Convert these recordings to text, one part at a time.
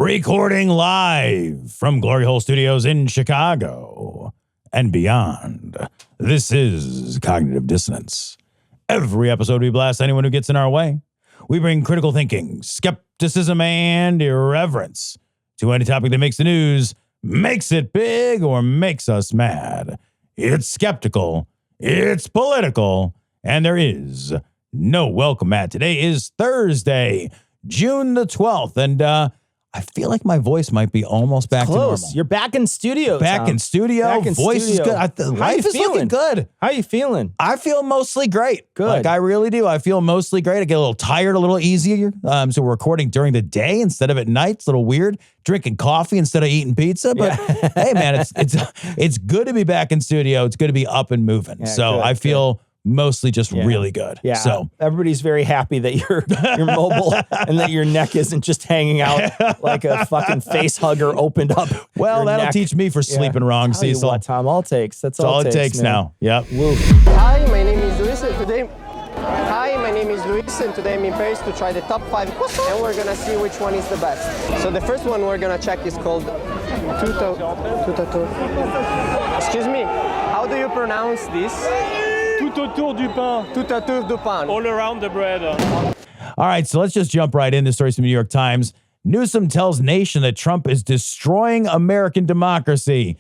recording live from Glory Hole Studios in Chicago and beyond. This is Cognitive Dissonance. Every episode we blast anyone who gets in our way. We bring critical thinking, skepticism, and irreverence to any topic that makes the news, makes it big, or makes us mad. It's skeptical, it's political, and there is no welcome mat. Today is Thursday, June the 12th, and I feel like my voice might be almost back to normal. You're back in studio, Back in studio. Back in voice studio. is good. Life is looking good. How are you feeling? I feel mostly great. Good. Like, I really do. I feel mostly great. I get a little tired, a little easier. So we're recording during the day instead of at night. It's a little weird. Drinking coffee instead of eating pizza. But hey, man, it's good to be back in studio. It's good to be up and moving. So I feel mostly just really good. Yeah. So everybody's very happy that you're mobile and that your neck isn't just hanging out like a fucking face hugger opened up. Well, that'll teach me for sleeping wrong, Cecil. What, Tom, all it takes. That's all it takes man. now. Yep. Hi, my name is Luis, and today I'm in Paris to try the top 5 croissants, and we're gonna see which one is the best. So the first one we're gonna check is called Tout à tour. Excuse me, how do you pronounce this? Tout autour du pain. Tout autour du pain. All around the bread. All right, so let's just jump right in. This story's from the New York Times. Newsom tells nation that Trump is destroying American democracy.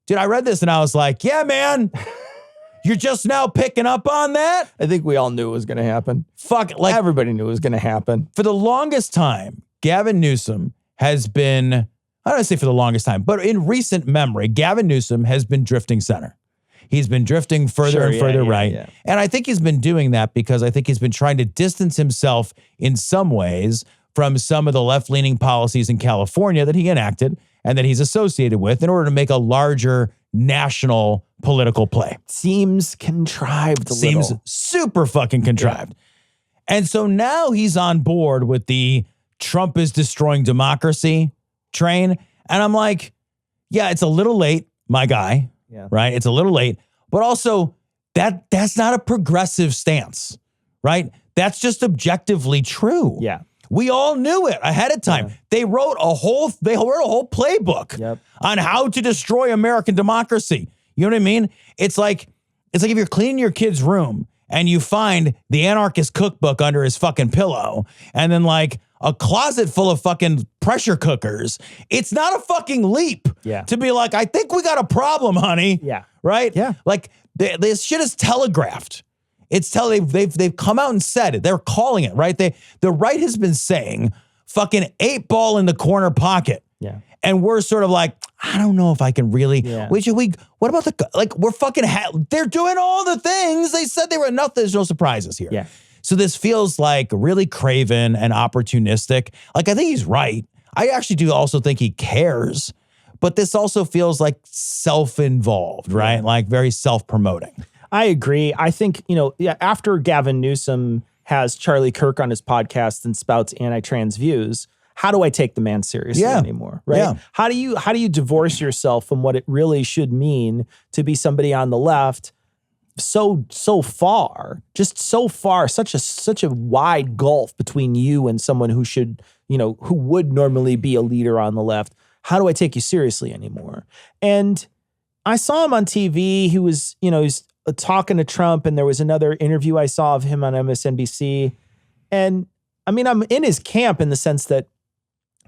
Dude, I read this and I was like, yeah, man. You're just now picking up on that? I think we all knew it was going to happen. Fuck, like Everybody knew it was going to happen. For the longest time, Gavin Newsom has been, I don't want to say for the longest time, but in recent memory, Gavin Newsom has been drifting center. He's been drifting further and further right. Yeah. And I think he's been doing that because I think he's been trying to distance himself in some ways from some of the left-leaning policies in California that he enacted and that he's associated with in order to make a larger national political play. Seems contrived a Seems little. super fucking contrived. Yeah. And so now he's on board with the Trump is destroying democracy train. And I'm like, yeah, it's a little late, my guy. Yeah. Right. It's a little late, but also that's not a progressive stance, right? That's just objectively true. Yeah. We all knew it ahead of time. Yeah. They wrote a whole playbook on how to destroy American democracy. You know what I mean? It's like if you're cleaning your kid's room and you find the anarchist cookbook under his fucking pillow and then like a closet full of fucking pressure cookers. It's not a fucking leap to be like, I think we got a problem, honey. Yeah. Right? Yeah. Like this shit is telegraphed. They've come out and said it. They're calling it, right? The right has been saying fucking 8 ball in the corner pocket. Yeah. And we're sort of like, I don't know if I can really, what about we're fucking, they're doing all the things they said they were enough. There's no surprises here. Yeah. So this feels like really craven and opportunistic. Like, I think he's right. I actually do also think he cares, but this also feels like self-involved, right? Like very self-promoting. I agree. I think, after Gavin Newsom has Charlie Kirk on his podcast and spouts anti-trans views, how do I take the man seriously anymore? Right? Yeah. How do you divorce yourself from what it really should mean to be somebody on the left so far, such a wide gulf between you and someone who should, who would normally be a leader on the left? How do I take you seriously anymore? And I saw him on TV. He was, he's talking to Trump, and there was another interview I saw of him on MSNBC. And I mean, I'm in his camp in the sense that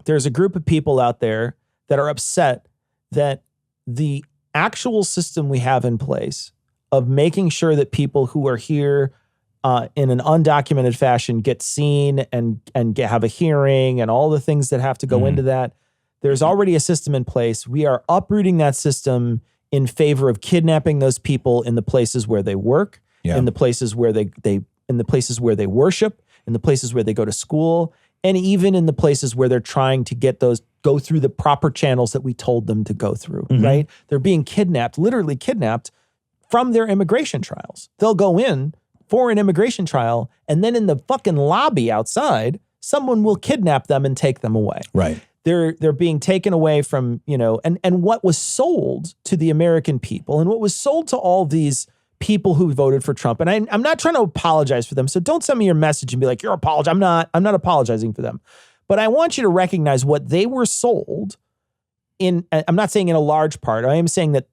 there's a group of people out there that are upset that the actual system we have in place of making sure that people who are here in an undocumented fashion get seen and have a hearing and all the things that have to go into that. There's already a system in place. We are uprooting that system in favor of kidnapping those people in the places where they work, in the places where they in the places where they worship, in the places where they go to school, and even in the places where they're trying to go through the proper channels that we told them to go through, right? They're being kidnapped, literally kidnapped from their immigration trials. They'll go in for an immigration trial, and then in the fucking lobby outside, someone will kidnap them and take them away. Right. They're being taken away from, and what was sold to the American people and what was sold to all these people who voted for Trump. And I'm not trying to apologize for them. So don't send me your message and be like, you're apologizing. I'm not apologizing for them. But I want you to recognize what they were sold in, I'm not saying in a large part, I am saying that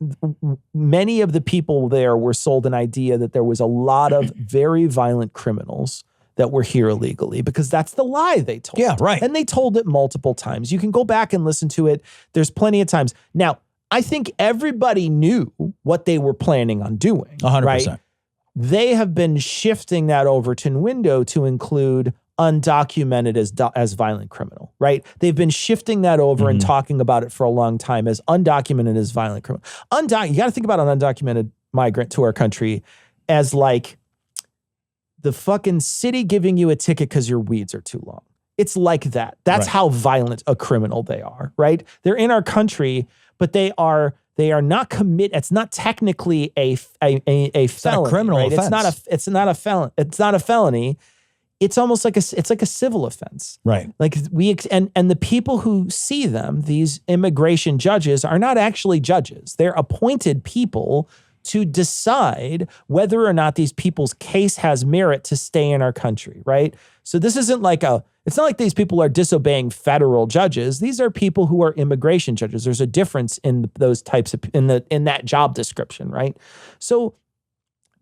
many of the people there were sold an idea that there was a lot of very violent criminals that were here illegally, because that's the lie they told. Yeah, right. And they told it multiple times. You can go back and listen to it. There's plenty of times. Now, I think everybody knew what they were planning on doing. 100%. Right? They have been shifting that Overton window to include undocumented as violent criminal, right? They've been shifting that over and talking about it for a long time as undocumented as violent criminal. You got to think about an undocumented migrant to our country as like the fucking city giving you a ticket because your weeds are too long. It's like that. That's how violent a criminal they are, right? They're in our country, but they are not it's not technically a felony. It's not a criminal right? offense. It's not a felony. It's almost like it's like a civil offense. Right. Like and the people who see them, these immigration judges, are not actually judges. They're appointed people to decide whether or not these people's case has merit to stay in our country, right? So this isn't like it's not like these people are disobeying federal judges. These are people who are immigration judges. There's a difference in those types of, in that job description, right? So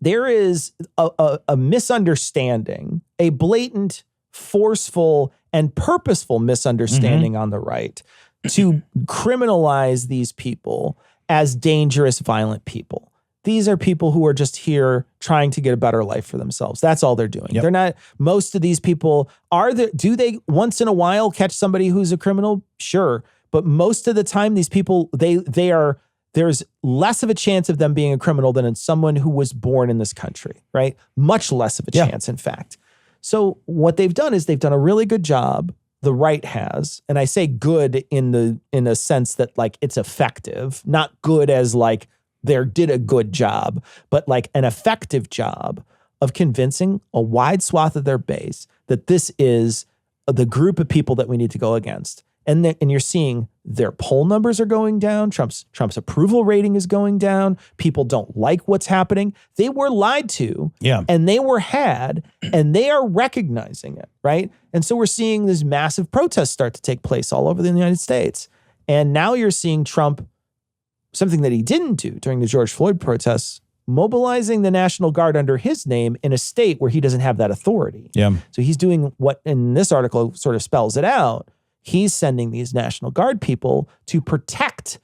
there is a misunderstanding, a blatant, forceful, and purposeful misunderstanding on the right to criminalize these people as dangerous, violent people. These are people who are just here trying to get a better life for themselves. That's all they're doing. They're not, most of these people do they once in a while catch somebody who's a criminal? Sure. But most of the time, these people, there's less of a chance of them being a criminal than in someone who was born in this country, right? Much less of a chance, in fact. So what they've done is they've done a really good job. The right has, and I say good in a sense that like it's effective, not good as like, did a good job, but like an effective job of convincing a wide swath of their base that this is the group of people that we need to go against. And you're seeing their poll numbers are going down. Trump's approval rating is going down. People don't like what's happening. They were lied to, and they were had, and they are recognizing it, right? And so we're seeing these massive protests start to take place all over the United States. And now you're seeing Trump, something that he didn't do during the George Floyd protests, mobilizing the National Guard under his name in a state where he doesn't have that authority. Yeah. So he's doing what in this article sort of spells it out. He's sending these National Guard people to protect,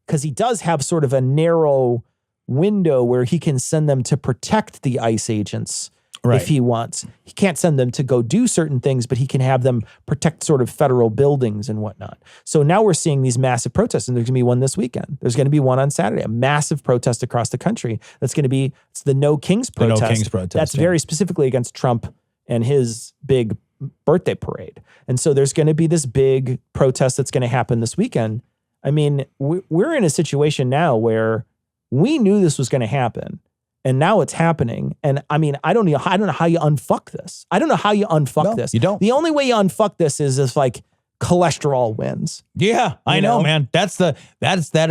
because he does have sort of a narrow window where he can send them to protect the ICE agents if he wants. He can't send them to go do certain things, but he can have them protect sort of federal buildings and whatnot. So now we're seeing these massive protests, and there's going to be one this weekend. There's going to be one on Saturday, a massive protest across the country. That's going to be, it's the No Kings protest. The No Kings protest. That's very specifically against Trump and his big birthday parade. And so there's going to be this big protest that's going to happen this weekend. I mean, we're in a situation now where we knew this was going to happen. And now it's happening. And I mean, I don't know how you unfuck this. I don't know how you unfuck this. You don't. The only way you unfuck this is if like cholesterol wins. Yeah, I know, man. That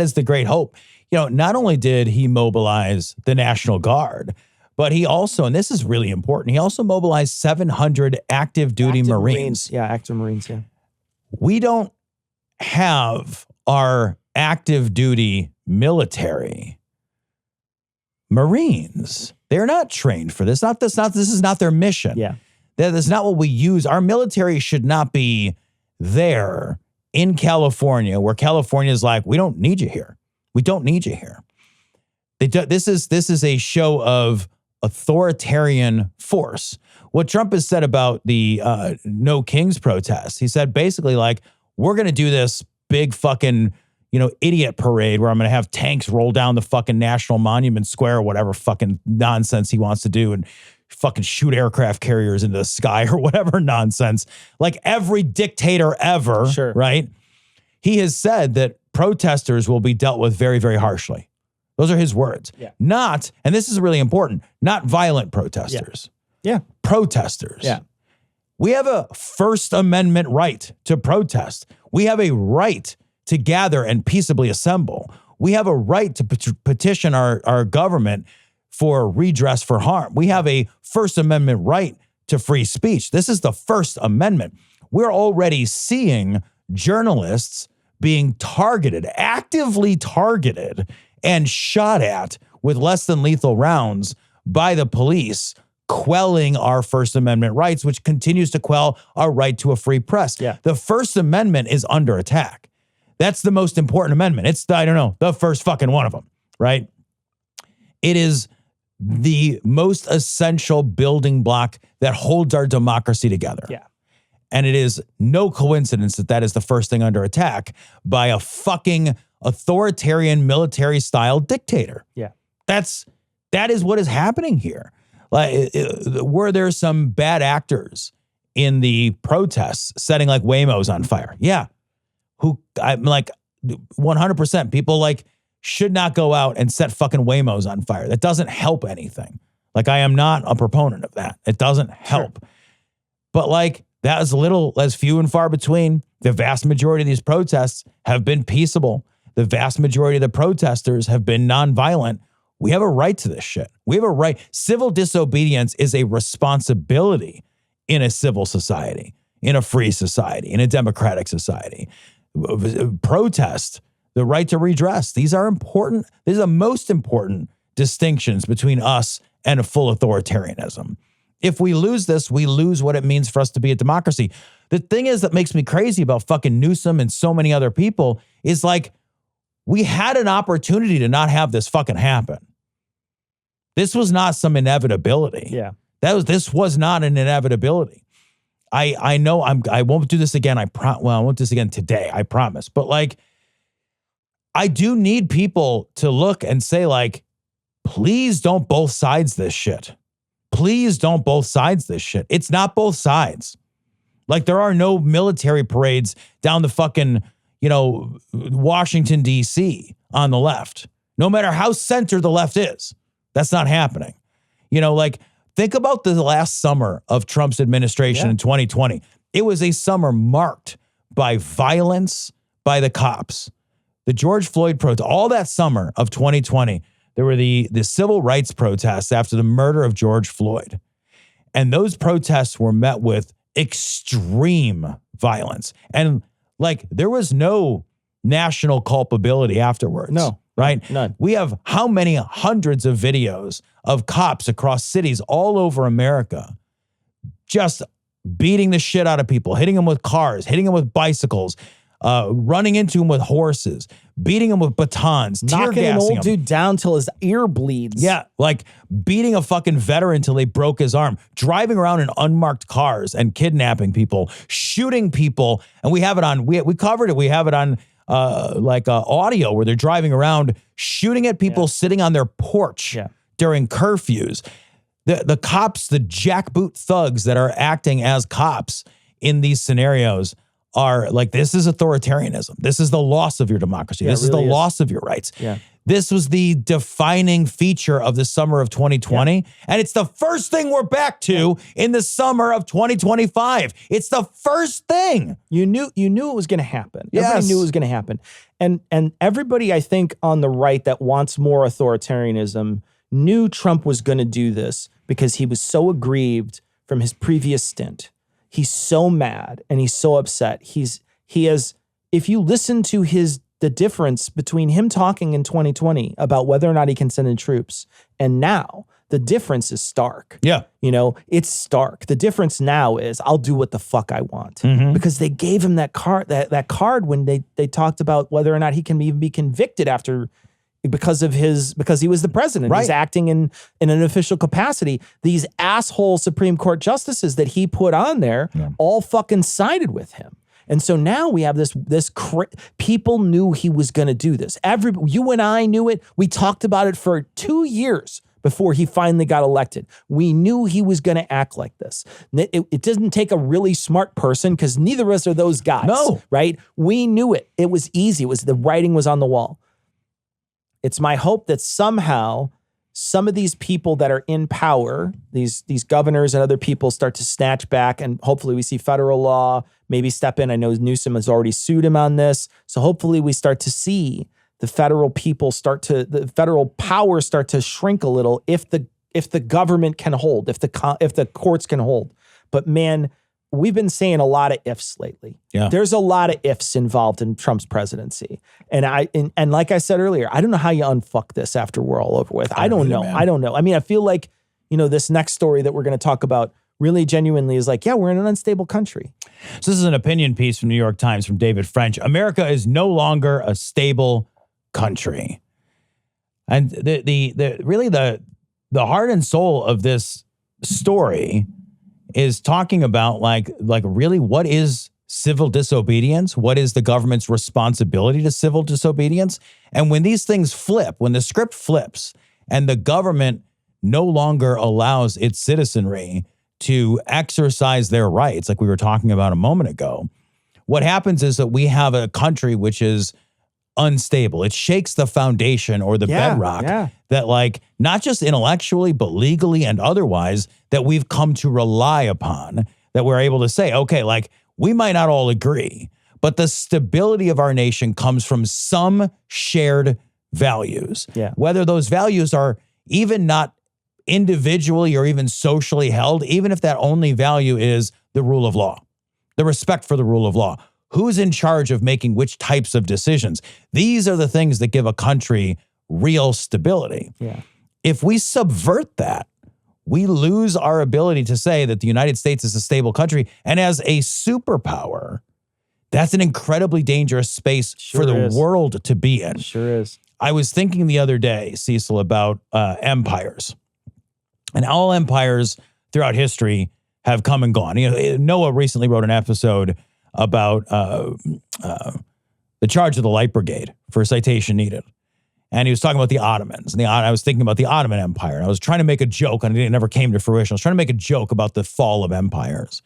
is the great hope. You know, not only did he mobilize the National Guard, but he also, and this is really important, he also mobilized 700 active duty Marines. Yeah, active Marines, yeah. We don't have our active duty military Marines. They're not trained for this. This is not their mission. Yeah. That's not what we use. Our military should not be there in California, where California is like, we don't need you here. We don't need you here. This is a show of authoritarian force. What Trump has said about the No Kings protest, he said basically like, we're going to do this big fucking, idiot parade where I'm going to have tanks roll down the fucking National Monument Square or whatever fucking nonsense he wants to do and fucking shoot aircraft carriers into the sky or whatever nonsense. Like every dictator ever, right? He has said that protesters will be dealt with very, very harshly. Those are his words. Yeah. Not, and this is really important, not violent protesters. Yeah. Protesters. Yeah. We have a First Amendment right to protest. We have a right to gather and peaceably assemble. We have a right to petition our government for redress for harm. We have a First Amendment right to free speech. This is the First Amendment. we're already seeing journalists being targeted, actively targeted and shot at with less than lethal rounds by the police, quelling our First Amendment rights, which continues to quell our right to a free press. Yeah. The First Amendment is under attack. That's the most important amendment. It's, the first fucking one of them, right? It is the most essential building block that holds our democracy together. Yeah. And it is no coincidence that that is the first thing under attack by a fucking authoritarian military style dictator. Yeah. That is what is happening here. Like, were there some bad actors in the protests setting like Waymos on fire? Yeah. I'm like 100% people like should not go out and set fucking Waymos on fire. That doesn't help anything. Like, I am not a proponent of that. It doesn't help. Sure. But like, that is as few and far between. The vast majority of these protests have been peaceable. The vast majority of the protesters have been nonviolent. We have a right to this shit. We have a right. Civil disobedience is a responsibility in a civil society, in a free society, in a democratic society. Protest, the right to redress. These are important. These are the most important distinctions between us and a full authoritarianism. If we lose this, we lose what it means for us to be a democracy. The thing is that makes me crazy about fucking Newsom and so many other people is like, we had an opportunity to not have this fucking happen. This was not some inevitability. Yeah. This was not an inevitability. I know I won't do this again. I won't do this again today. I promise. But like, I do need people to look and say like, please don't both sides this shit. Please don't both sides this shit. It's not both sides. Like, there are no military parades down the fucking, Washington, D.C. on the left. No matter how center the left is, that's not happening. Like, think about the last summer of Trump's administration in 2020. It was a summer marked by violence by the cops. The George Floyd protest, all that summer of 2020, there were the civil rights protests after the murder of George Floyd. And those protests were met with extreme violence. And like, there was no national culpability afterwards. No. Right? None. We have how many hundreds of videos of cops across cities all over America just beating the shit out of people, hitting them with cars, hitting them with bicycles, running into them with horses, beating them with batons, knocking an old dude down till his ear bleeds. Yeah, like beating a fucking veteran till they broke his arm, driving around in unmarked cars and kidnapping people, shooting people. And we have it on, we covered it. We have it on audio where they're driving around shooting at people sitting on their porch during curfews. The cops, the jackboot thugs that are acting as cops in these scenarios are like, this is authoritarianism. This is the loss of your democracy. This is the loss of your rights. Yeah. This was the defining feature of the summer of 2020. And it's the first thing we're back to in the summer of 2025. It's the first thing. You knew it was going to happen. Yes. Everybody knew it was going to happen. And everybody, I think, on the right that wants more authoritarianism knew Trump was going to do this because he was so aggrieved from his previous stint. He's so mad and he's so upset. He has, if you listen to the difference between him talking in 2020 about whether or not he can send in troops and now, the difference is stark. Yeah. It's stark. The difference now is I'll do what the fuck I want because they gave him that card when they talked about whether or not he can even be convicted after because he was the president. Right. He's acting in an official capacity. These asshole Supreme Court justices that he put on there all fucking sided with him. And so now we have this people knew he was going to do this. You and I knew it. We talked about it for 2 years before he finally got elected. We knew he was going to act like this. It doesn't take a really smart person because neither of us are those guys. No. Right? We knew it. It was easy. The writing was on the wall. It's my hope that somehow some of these people that are in power, these governors and other people start to snatch back, and hopefully we see federal law maybe step in. I know Newsom has already sued him on this. So hopefully we start to see the federal power start to shrink a little if the government can hold, if the courts can hold. But man, we've been saying a lot of ifs lately. Yeah. There's a lot of ifs involved in Trump's presidency. And like I said earlier, I don't know how you unfuck this after we're all over with. I don't know. Man. I don't know. I mean, I feel like, this next story that we're going to talk about really genuinely is like, yeah, we're in an unstable country. So this is an opinion piece from New York Times from David French. America is no longer a stable country. And the heart and soul of this story is talking about like really what is civil disobedience? What is the government's responsibility to civil disobedience? And when these things flip, when the script flips and the government no longer allows its citizenry to exercise their rights, like we were talking about a moment ago, what happens is that we have a country which is unstable. It shakes the foundation or the bedrock that, like, not just intellectually, but legally and otherwise, that we've come to rely upon, that we're able to say, okay, like, we might not all agree, but the stability of our nation comes from some shared values. Yeah. Whether those values are even not individually or even socially held, even if that only value is the rule of law, the respect for the rule of law. Who's in charge of making which types of decisions? These are the things that give a country real stability. Yeah. If we subvert that, we lose our ability to say that the United States is a stable country. And as a superpower, that's an incredibly dangerous space for the world to be in. Sure is. I was thinking the other day, Cecil, about empires. And all empires throughout history have come and gone. Noah recently wrote an episode about the charge of the Light Brigade for a citation needed. And he was talking about the Ottomans. And I was thinking about the Ottoman Empire. And I was trying to make a joke, and it never came to fruition. I was trying to make a joke about the fall of empires.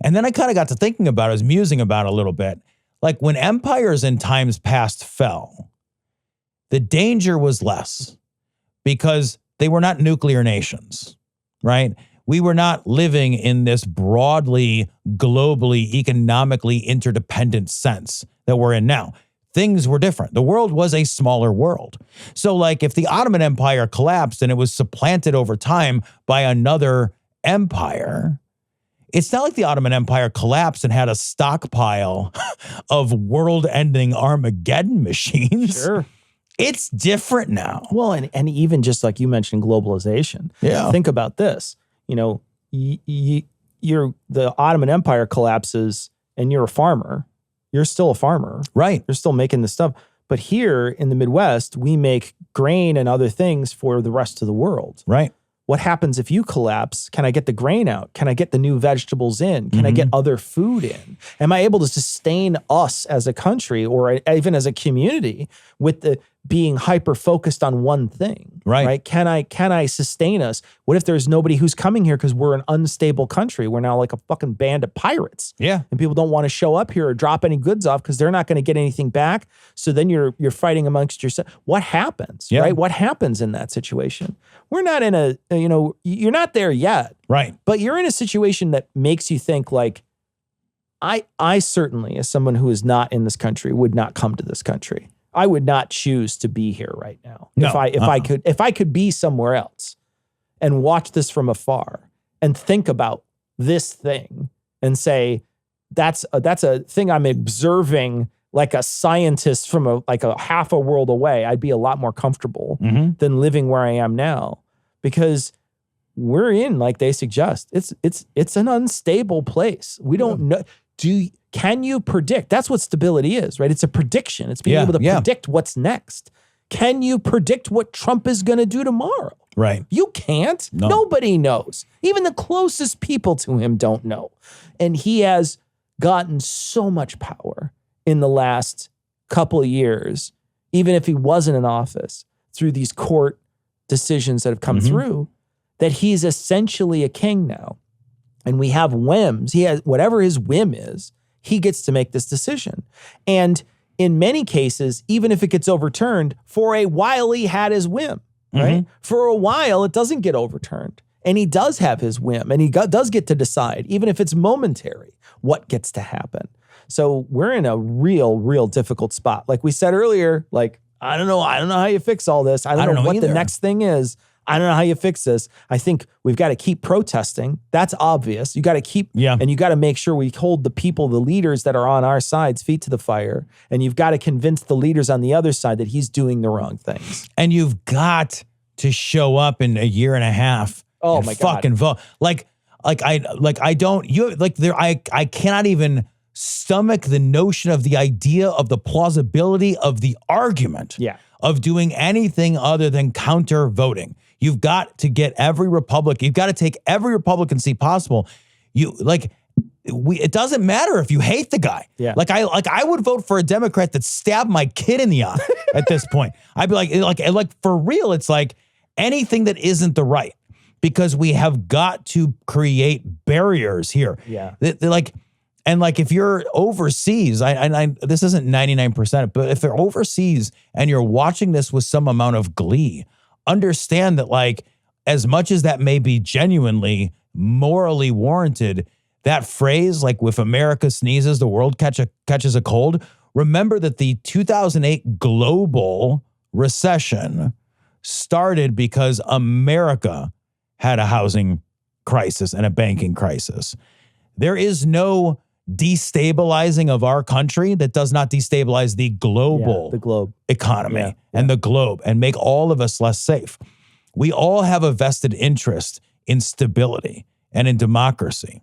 And then I kind of got to thinking about it, I was musing about it a little bit. Like, when empires in times past fell, the danger was less because they were not nuclear nations, right? We were not living in this broadly, globally, economically interdependent sense that we're in now. Things were different. The world was a smaller world. So, like, if the Ottoman Empire collapsed and it was supplanted over time by another empire, it's not like the Ottoman Empire collapsed and had a stockpile of world-ending Armageddon machines. Sure. It's different now. Well, and even just like you mentioned, globalization. Yeah. Think about this. The Ottoman Empire collapses and you're a farmer. You're still a farmer. Right. You're still making this stuff. But here in the Midwest, we make grain and other things for the rest of the world. Right. What happens if you collapse? Can I get the grain out? Can I get the new vegetables in? Can I get other food in? Am I able to sustain us as a country or even as a community with the being hyper-focused on one thing? Right. Can I sustain us? What if there's nobody who's coming here because we're an unstable country? We're now like a fucking band of pirates. Yeah. And people don't want to show up here or drop any goods off because they're not going to get anything back. So then you're fighting amongst yourself. What happens, right? What happens in that situation? We're not in a, you're not there yet. Right. But you're in a situation that makes you think like, I certainly, as someone who is not in this country, would not come to this country. I would not choose to be here right now. No, if I could be somewhere else and watch this from afar and think about this thing and say, that's a thing I'm observing like a scientist from a half a world away, I'd be a lot more comfortable than living where I am now, because we're in, like they suggest, it's an unstable place. We don't know. Can you predict? That's what stability is, right? It's a prediction. It's being able to predict what's next. Can you predict what Trump is going to do tomorrow? Right. You can't. No. Nobody knows. Even the closest people to him don't know. And he has gotten so much power in the last couple of years, even if he wasn't in office, through these court decisions that have come through, that he's essentially a king now. And we have whims. He has whatever his whim is, he gets to make this decision. And in many cases, even if it gets overturned, for a while he had his whim, right? For a while, it doesn't get overturned. And he does have his whim, and he does get to decide, even if it's momentary, what gets to happen. So we're in a real difficult spot. Like we said earlier, like, I don't know how you fix all this. I don't know what the next thing is. I don't know how you fix this. I think we've got to keep protesting. That's obvious. You got to keep, and you got to make sure we hold the people, the leaders that are on our side's feet to the fire. And you've got to convince the leaders on the other side that he's doing the wrong things. And you've got to show up in a year and a half. Oh and my God. Fucking vote. I cannot even stomach the notion of the idea of the plausibility of the argument of doing anything other than counter voting. You've got to get every Republican, you've got to take every Republican seat possible. It doesn't matter if you hate the guy. Yeah. I would vote for a Democrat that stabbed my kid in the eye at this point. I'd be like for real, it's like anything that isn't the right, because we have got to create barriers here. Yeah. If you're overseas, this isn't 99%, but if they're overseas and you're watching this with some amount of glee, understand that as much as that may be genuinely morally warranted, that phrase, if America sneezes, the world catches a cold. Remember that the 2008 global recession started because America had a housing crisis and a banking crisis. There is no destabilizing of our country that does not destabilize the global economy and the globe and make all of us less safe. We all have a vested interest in stability and in democracy.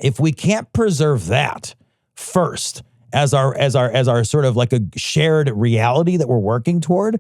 If we can't preserve that first as our sort of a shared reality that we're working toward,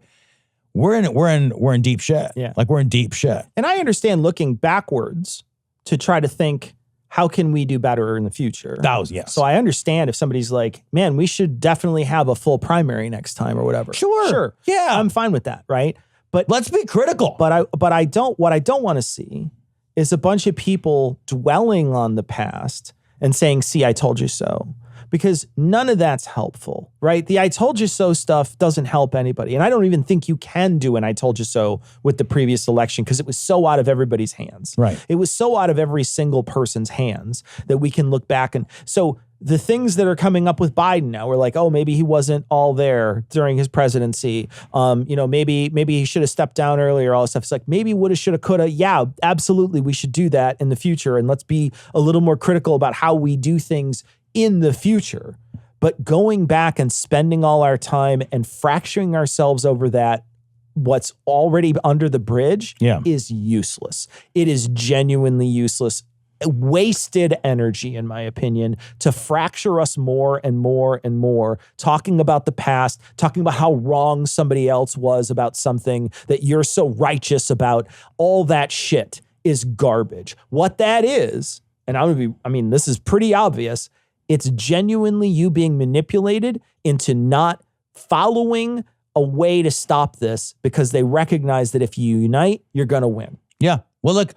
we're in deep shit. Yeah. We're in deep shit. And I understand looking backwards to try to think, how can we do better in the future? Yes. So I understand if somebody's like, man, we should definitely have a full primary next time or whatever. Sure. Yeah. I'm fine with that, right? But let's be critical. What I don't want to see is a bunch of people dwelling on the past and saying, see, I told you so. Because none of that's helpful, right? The I told you so stuff doesn't help anybody. And I don't even think you can do an I told you so with the previous election because it was so out of everybody's hands. Right. It was so out of every single person's hands that we can look back. And so the things that are coming up with Biden now, we're like, oh, maybe he wasn't all there during his presidency. Maybe he should have stepped down earlier, all this stuff. It's like maybe woulda, shoulda, coulda. Yeah, absolutely. We should do that in the future. And let's be a little more critical about how we do things in the future. But going back and spending all our time and fracturing ourselves over that, what's already under the bridge is useless. It is genuinely useless. Wasted energy, in my opinion, to fracture us more and more and more, talking about the past, talking about how wrong somebody else was about something that you're so righteous about. All that shit is garbage. What that is, and this is pretty obvious, it's genuinely you being manipulated into not following a way to stop this because they recognize that if you unite, you're going to win. Yeah. Well, look,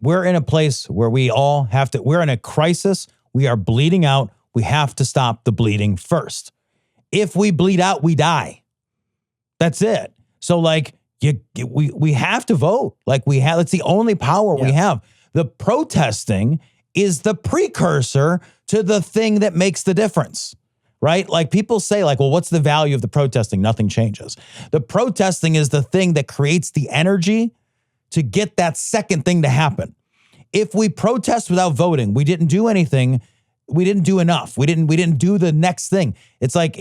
we're in a place where we all have to, we're in a crisis. We are bleeding out. We have to stop the bleeding first. If we bleed out, we die. That's it. So we have to vote. It's the only power we have. The protesting is the precursor to the thing that makes the difference, right? People say well, what's the value of the protesting? Nothing changes. The protesting is the thing that creates the energy to get that second thing to happen. If we protest without voting, we didn't do anything. We didn't do enough. We didn't do the next thing. It's like,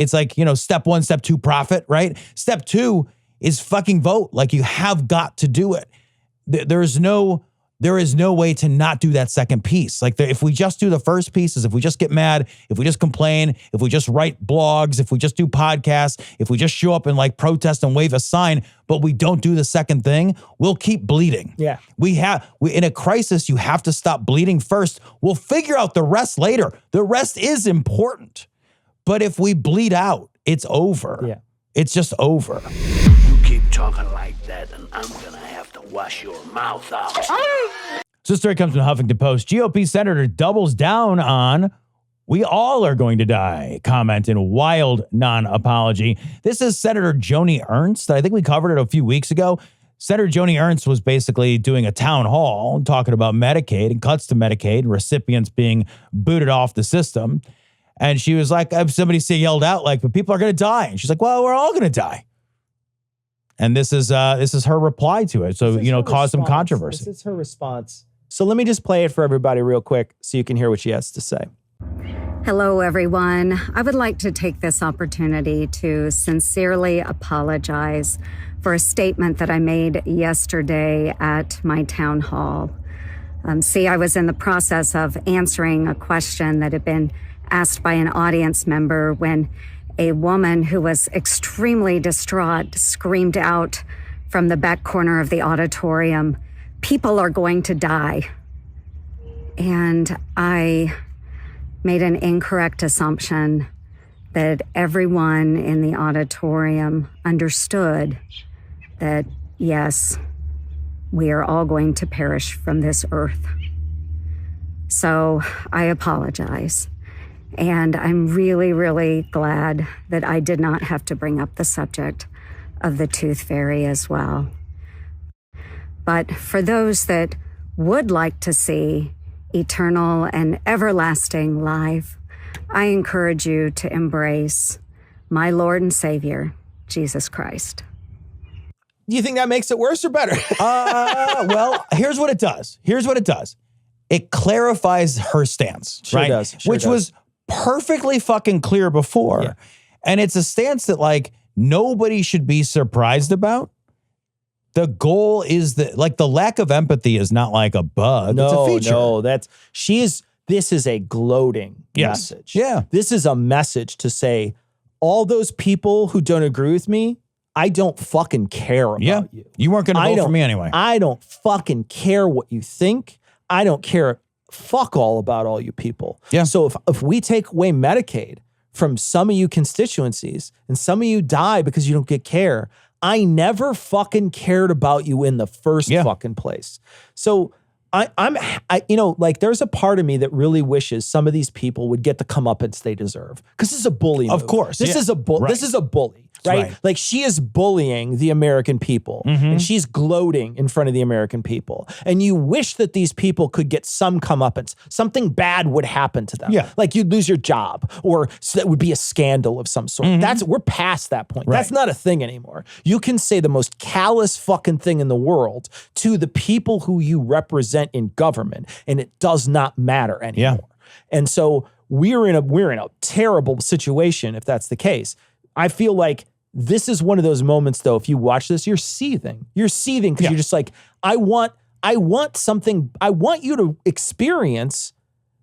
step one, step two, profit, right? Step two is fucking vote. You have got to do it. There is no way to not do that second piece. If we just do the first pieces, if we just get mad, if we just complain, if we just write blogs, if we just do podcasts, if we just show up and protest and wave a sign, but we don't do the second thing, we'll keep bleeding. Yeah. We in a crisis, you have to stop bleeding first. We'll figure out the rest later. The rest is important. But if we bleed out, it's over. Yeah. It's just over. You keep talking like that and I'm gonna have to wash your mouth out. So this story comes from the Huffington Post. GOP senator doubles down on "we all are going to die" comment in wild non-apology. This is Senator Joni Ernst. I think we covered it a few weeks ago. Senator Joni Ernst was basically doing a town hall talking about Medicaid and cuts to Medicaid and recipients being booted off the system. And she was like, somebody yelled out but people are going to die. And she's like, well, we're all going to die. And this is her reply to it. So, cause some controversy. This is her response. So let me just play it for everybody real quick so you can hear what she has to say. Hello, everyone. I would like to take this opportunity to sincerely apologize for a statement that I made yesterday at my town hall. I was in the process of answering a question that had been asked by an audience member when a woman who was extremely distraught screamed out from the back corner of the auditorium, "People are going to die." And I made an incorrect assumption that everyone in the auditorium understood that, yes, we are all going to perish from this earth. So I apologize. And I'm really, really glad that I did not have to bring up the subject of the tooth fairy as well. But for those that would like to see eternal and everlasting life, I encourage you to embrace my Lord and Savior, Jesus Christ. Do you think that makes it worse or better? Well, here's what it does. It clarifies her stance, right? Does. Which was perfectly fucking clear before. Yeah. And it's a stance that nobody should be surprised about. The goal is that the lack of empathy is not like a bug. It's a feature. No, this is a gloating message. Yeah. This is a message to say, all those people who don't agree with me, I don't fucking care about you. You weren't going to vote for me anyway. I don't fucking care what you think. I don't care fuck all about all you people. Yeah. So if we take away Medicaid from some of you constituencies and some of you die because you don't get care, I never fucking cared about you in the first fucking place. So there's a part of me that really wishes some of these people would get the comeuppance they deserve. Because this is a bully move. Of course. This is a bully. This is a bully. Right? Like she is bullying the American people and she's gloating in front of the American people. And you wish that these people could get some comeuppance. Something bad would happen to them. Yeah. Like you'd lose your job or that would be a scandal of some sort. We're past that point. Right. That's not a thing anymore. You can say the most callous fucking thing in the world to the people who you represent in government and it does not matter anymore. Yeah. And so we're in a terrible situation if that's the case. I feel like this is one of those moments, though, if you watch this, you're seething. You're seething because you're just like, I want something. I want you to experience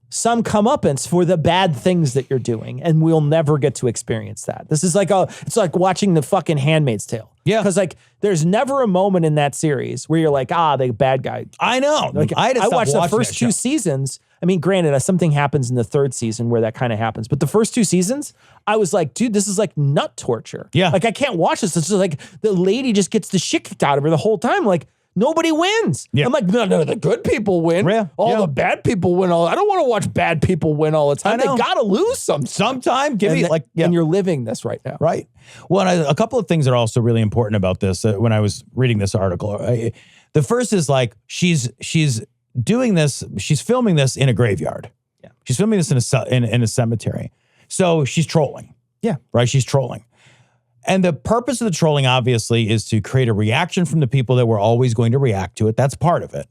some comeuppance for the bad things that you're doing, and we'll never get to experience that. This is it's like watching the fucking Handmaid's Tale. Yeah. Because there's never a moment in that series where you're like, the bad guy. I know. I watched the first two seasons. I mean, granted, something happens in the third season where that kind of happens. But the first two seasons, I was like, dude, this is like nut torture. Yeah. I can't watch this. It's just like the lady just gets the shit kicked out of her the whole time. Like, nobody wins. Yeah. I'm like, no, the good people win. Yeah. All the bad people win. I don't want to watch bad people win all the time. They got to lose sometime. And you're living this right now. Right. Well, and a couple of things that are also really important about this when I was reading this article. The first is she's doing this, she's filming this in a graveyard. Yeah. She's filming this in a cemetery. So she's trolling. Yeah. Right? She's trolling. And the purpose of the trolling, obviously, is to create a reaction from the people that were always going to react to it. That's part of it.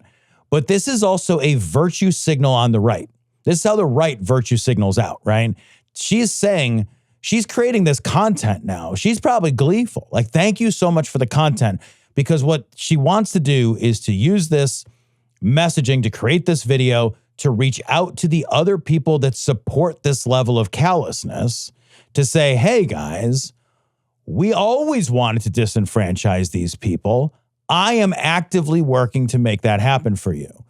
But this is also a virtue signal on the right. This is how the right virtue signals out, right? She's saying, she's creating this content now. She's probably gleeful. Thank you so much for the content. Because what she wants to do is to use this messaging to create this video to reach out to the other people that support this level of callousness to say, hey, guys, we always wanted to disenfranchise these people. I am actively working to make that happen for you.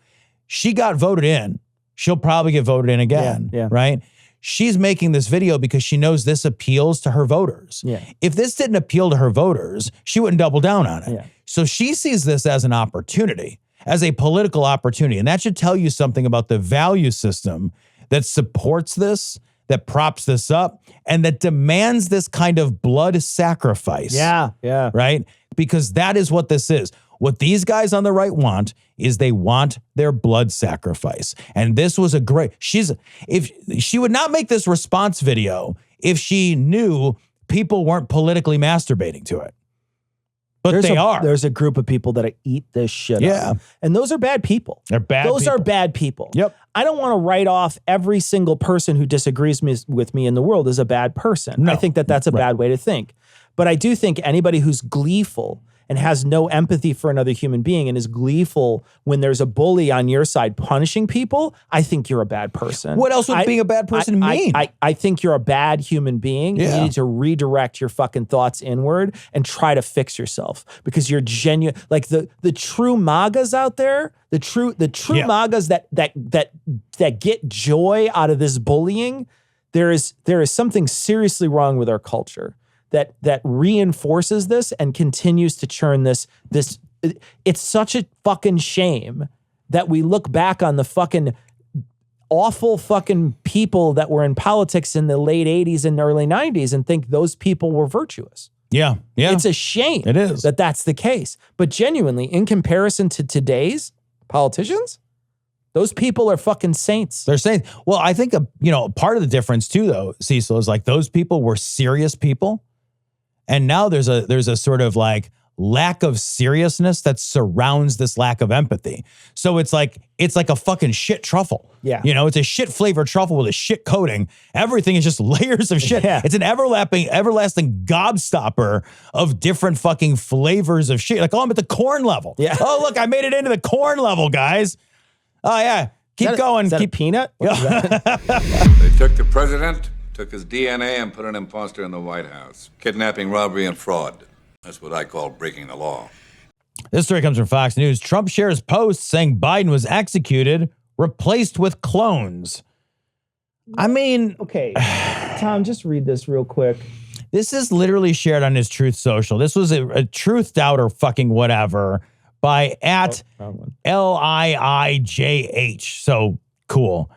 She got voted in. She'll probably get voted in again, right? She's making this video because she knows this appeals to her voters. Yeah. If this didn't appeal to her voters, she wouldn't double down on it. Yeah. So she sees this as an opportunity, as a political opportunity. And that should tell you something about the value system that supports this, that props this up, and that demands this kind of blood sacrifice. Yeah. Right? Because that is what this is. What these guys on the right want is they want their blood sacrifice. And this was if she would not make this response video if she knew people weren't politically masturbating to it. But they are. There's a group of people that eat this shit up. And those are bad people. They're bad Those people. are bad people. Yep. I don't want to write off every single person who disagrees with me in the world as a bad person. No. I think that that's a bad way to think. But I do think anybody who's gleeful and has no empathy for another human being and is gleeful when there's a bully on your side punishing people, I think you're a bad person. What else would being a bad person mean? I think you're a bad human being. And you need to redirect your fucking thoughts inward and try to fix yourself because you're genuine. Like the true MAGAs out there, the true MAGAs that get joy out of this bullying, there is something seriously wrong with our culture that reinforces this and continues to churn this. It's such a fucking shame that we look back on the fucking awful fucking people that were in politics in the late 80s and early 90s and think those people were virtuous. Yeah. It's a shame It is. that that's the case. But genuinely, in comparison to today's politicians, those people are fucking saints. They're saying, well, I think, part of the difference too, though, Cecil, is like those people were serious people. And now there's a sort of like lack of seriousness that surrounds this lack of empathy. So it's like a fucking shit truffle. Yeah. It's a shit flavored truffle with a shit coating. Everything is just layers of shit. Yeah. It's an everlasting gobstopper of different fucking flavors of shit. Like, I'm at the corn level. Yeah. Oh, look, I made it into the corn level, guys. Oh, yeah. Keep going. Is that Keep a peanut? What is that? They took the president, took his DNA and put an imposter in the White House. Kidnapping, robbery, and fraud. That's what I call breaking the law. This story comes from Fox News. Trump shares post saying Biden was executed, replaced with clones. I mean, Okay, Tom, just read this real quick. this is literally shared on his Truth Social. This was a truth doubter fucking whatever by at LIIJH. So cool.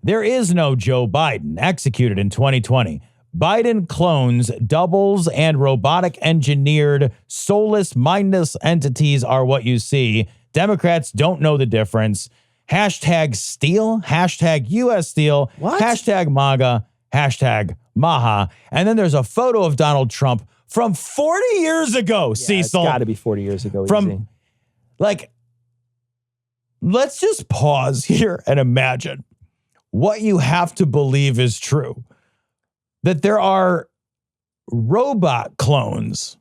There is no Joe Biden executed in 2020. Biden clones, doubles, and robotic engineered, soulless, mindless entities are what you see. Democrats don't know the difference. Hashtag steal, hashtag US steal, hashtag MAGA, hashtag Maha. And then there's a photo of Donald Trump from 40 years ago, Cecil. It's got to be 40 years ago. From, easy. like, let's just pause here and imagine what you have to believe is true. That there are robot clones.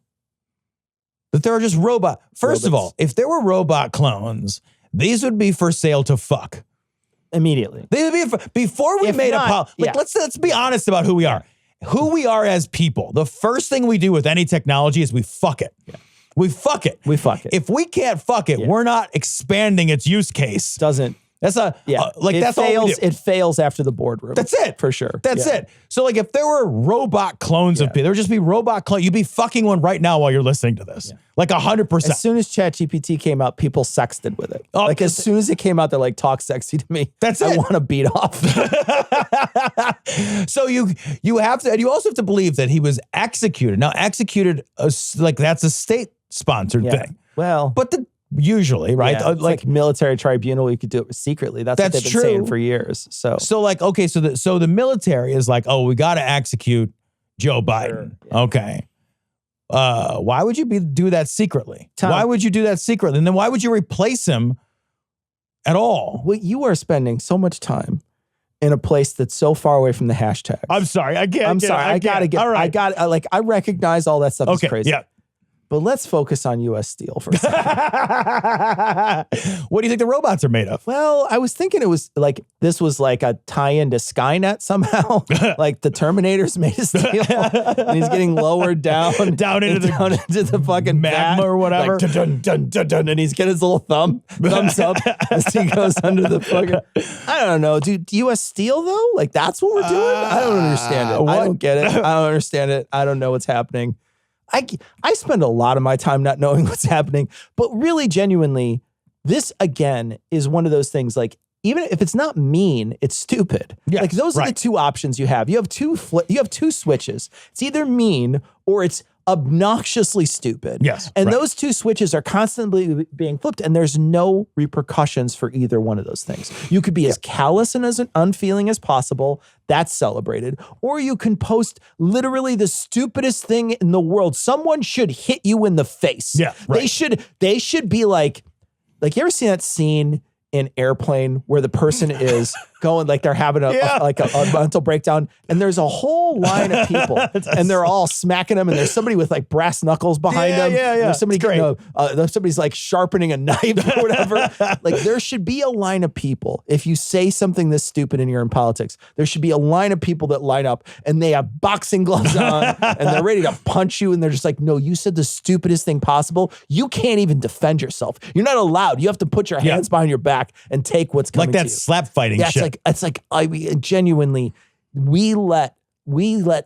That there are just robot. First of all, if there were robot clones, these would be for sale to fuck. Immediately. They would be before we If made not, a let's be honest about who we are. Who we are as people. The first thing we do with any technology is we fuck it. Yeah. We fuck it. We fuck it. If we can't fuck it, we're not expanding its use case. Doesn't. That's a it fails. It fails after the boardroom. That's it for sure. That's it. So like, if there were robot clones of people, there would just be robot clones. You'd be fucking one right now while you're listening to this, like 100%. As soon as ChatGPT came out, people sexted with it. Like as soon as it came out, they're like, "Talk sexy to me." That's I it. want to beat off. So you have to, and you also have to believe that he was executed. Now, executed, like that's a state sponsored thing. Well, but usually, right? Yeah, like military tribunal, you could do it secretly. That's what they've been saying for years. So like, okay, so the military is like, oh, we got to execute Joe Biden. Sure, yeah. Okay. Why would you do that secretly? Tom, why would you do that secretly? And then why would you replace him at all? Well, you are spending so much time in a place that's so far away from the hashtag. I'm sorry. I can't. I'm sorry. I gotta get. All right. I recognize all that stuff is crazy. Yeah. But let's focus on U.S. Steel for a second. What do you think the robots are made of? Well, I was thinking it was like, this was like a tie-in to Skynet somehow. Like the Terminator's made of steel and he's getting lowered down into the fucking magma or whatever. Like, dun, dun, dun, dun, and he's getting his little thumbs up as he goes under the fucking, I don't know, dude, U.S. Steel though? Like that's what we're doing? I don't understand it. I don't get it. I don't understand it. I don't know what's happening. I spend a lot of my time not knowing what's happening, but really genuinely, this again is one of those things like, even if it's not mean, it's stupid. Yes, like those are the two options you have. You have two switches. It's either mean or it's obnoxiously stupid. Yes, And right. those two switches are constantly being flipped, and there's no repercussions for either one of those things. You could be as callous and as unfeeling as possible. That's celebrated. Or you can post literally the stupidest thing in the world. Someone should hit you in the face. Yeah, right. They should be like you ever seen that scene in Airplane where the person is going like they're having a mental breakdown, and there's a whole line of people and they're all smacking them, and there's somebody with like brass knuckles behind them. Yeah. There's somebody somebody's like sharpening a knife or whatever. Like there should be a line of people. If you say something this stupid and you're in politics, there should be a line of people that line up and they have boxing gloves on and they're ready to punch you, and they're just like, no, you said the stupidest thing possible. You can't even defend yourself. You're not allowed. You have to put your hands behind your back and take what's coming Like that to you. slap fighting shit. It's like I mean, genuinely, we let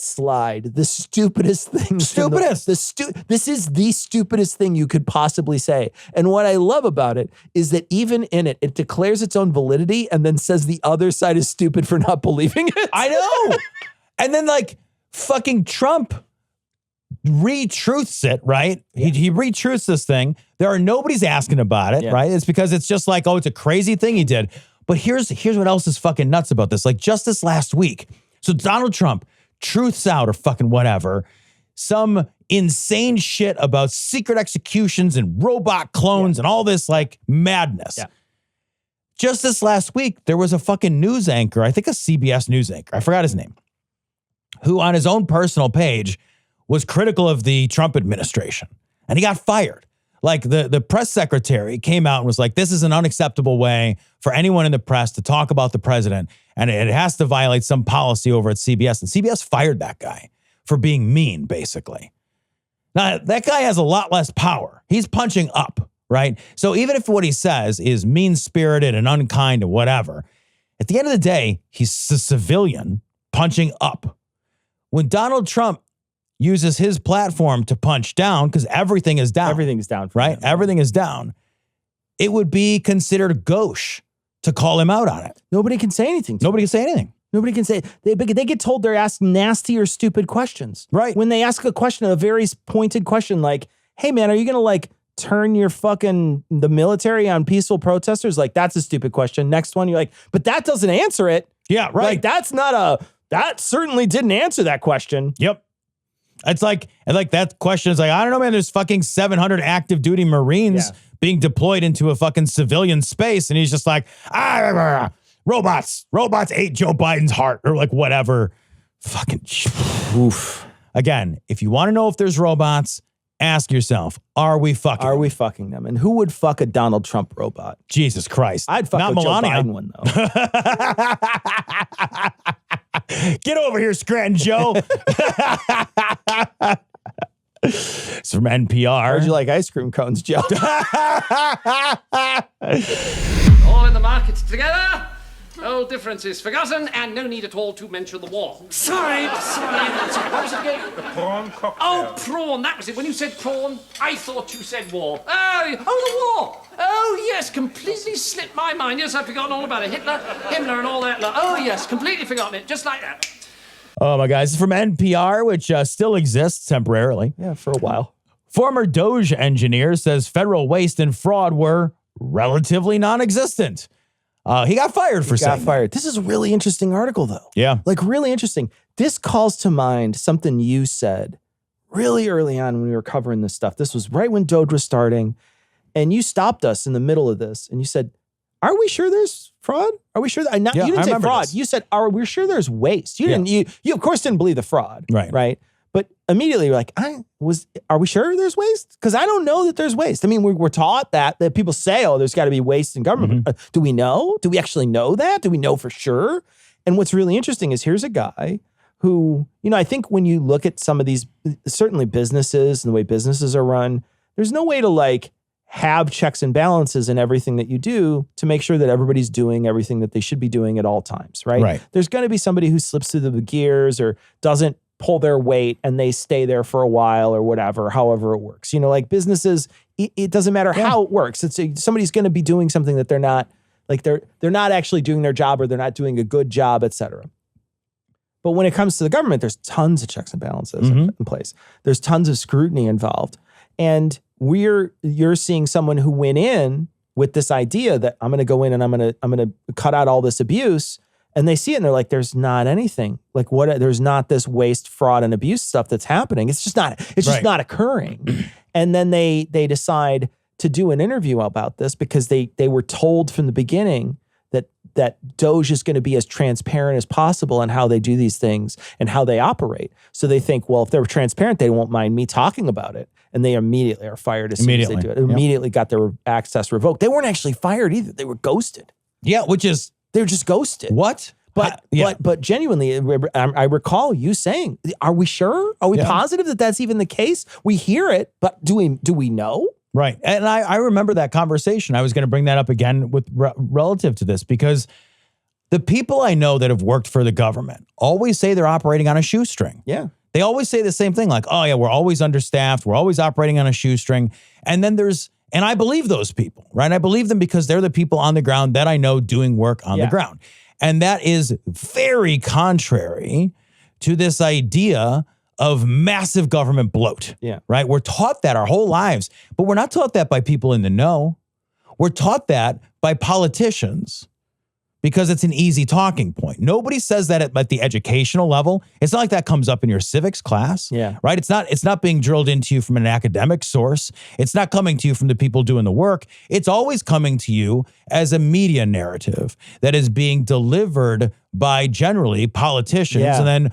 slide the stupidest thing. Stupidest. This is the stupidest thing you could possibly say. And what I love about it is that even in it, it declares its own validity and then says the other side is stupid for not believing it. I know. And then like fucking Trump retruths it, right? He retruths this thing. Nobody's asking about it, right? It's because it's just like, oh, it's a crazy thing he did. But here's what else is fucking nuts about this. Like just this last week. So Donald Trump truths out or fucking whatever, some insane shit about secret executions and robot clones and all this like madness. Yeah. Just this last week, there was a fucking news anchor, I think a CBS news anchor, I forgot his name, who on his own personal page was critical of the Trump administration. And he got fired. Like the press secretary came out and was like, this is an unacceptable way for anyone in the press to talk about the president. And it has to violate some policy over at CBS. And CBS fired that guy for being mean, basically. Now, that guy has a lot less power. He's punching up, right? So even if what he says is mean-spirited and unkind and whatever, at the end of the day, he's a civilian punching up. When Donald Trump uses his platform to punch down, because everything is down. Everything's down. Right? Everything is down. It would be considered gauche to call him out on it. Nobody can say anything. Nobody can say anything. Nobody can say. They get told they're asked nasty or stupid questions. Right. When they ask a question, a very pointed question like, hey, man, are you going to like turn your the military on peaceful protesters? Like, that's a stupid question. Next one, you're like, but that doesn't answer it. Yeah, right. Like, that certainly didn't answer that question. Yep. It's like that question is like, I don't know, man, there's fucking 700 active duty Marines being deployed into a fucking civilian space. And he's just like, robots ate Joe Biden's heart or like whatever. Fucking oof. Again, if you want to know if there's robots, ask yourself, are we fucking them? And who would fuck a Donald Trump robot? Jesus Christ. I'd fuck a Joe Biden one, though. Get over here, Scranton Joe. It's from NPR. How'd you like ice cream cones, Joe? All in the market together. Old differences forgotten, and no need at all to mention the war. Sorry. What was it again? The prawn cocktail. Oh, prawn, that was it. When you said prawn, I thought you said war. Oh, the war. Oh, yes, completely slipped my mind. Yes, I've forgotten all about it. Himmler and all that. Oh, yes, completely forgotten it. Just like that. Oh, my guys. It's from NPR, which still exists temporarily. Yeah, for a while. Former Doge engineer says federal waste and fraud were relatively non-existent. He got fired for saying that. This is a really interesting article, though. Yeah. Like, really interesting. This calls to mind something you said really early on when we were covering this stuff. This was right when Doge was starting. And you stopped us in the middle of this. And you said, are we sure there's fraud? Are we sure? You didn't say fraud. This. You said, are we sure there's waste? You didn't. You of course didn't believe the fraud. Right. But immediately you're like, are we sure there's waste? Because I don't know that there's waste. I mean, we're taught that people say, oh, there's got to be waste in government. Mm-hmm. Do we know? Do we actually know that? Do we know for sure? And what's really interesting is here's a guy who, I think when you look at some of these, certainly businesses and the way businesses are run, there's no way to like have checks and balances in everything that you do to make sure that everybody's doing everything that they should be doing at all times, right? There's going to be somebody who slips through the gears or doesn't pull their weight and they stay there for a while or whatever, however it works. Like businesses, it doesn't matter how it works. Somebody's going to be doing something that they're not, like they're not actually doing their job or they're not doing a good job, et cetera. But when it comes to the government, there's tons of checks and balances in place. There's tons of scrutiny involved. And you're seeing someone who went in with this idea that I'm going to go in and I'm going to cut out all this abuse, and they see it and they're like, there's not anything. Like there's not this waste, fraud, and abuse stuff that's happening. It's just not not occurring. And then they decide to do an interview about this because they were told from the beginning that Doge is going to be as transparent as possible in how they do these things and how they operate. So they think, well, if they're transparent, they won't mind me talking about it. And they immediately are fired as soon as they do it. Immediately got their access revoked. They weren't actually fired either. They were ghosted. Yeah, they were just ghosted. What? But genuinely, I recall you saying, are we sure? Are we positive that that's even the case? We hear it, but do we know? Right. And I remember that conversation. I was going to bring that up again with relative to this, because the people I know that have worked for the government always say they're operating on a shoestring. Yeah. They always say the same thing, like, oh yeah, we're always understaffed. We're always operating on a shoestring. And then and I believe those people, right? I believe them because they're the people on the ground that I know doing work on the ground. And that is very contrary to this idea of massive government bloat, right? We're taught that our whole lives, but we're not taught that by people in the know. We're taught that by politicians because it's an easy talking point. Nobody says that at the educational level. It's not like that comes up in your civics class, right? It's not being drilled into you from an academic source. It's not coming to you from the people doing the work. It's always coming to you as a media narrative that is being delivered by generally politicians and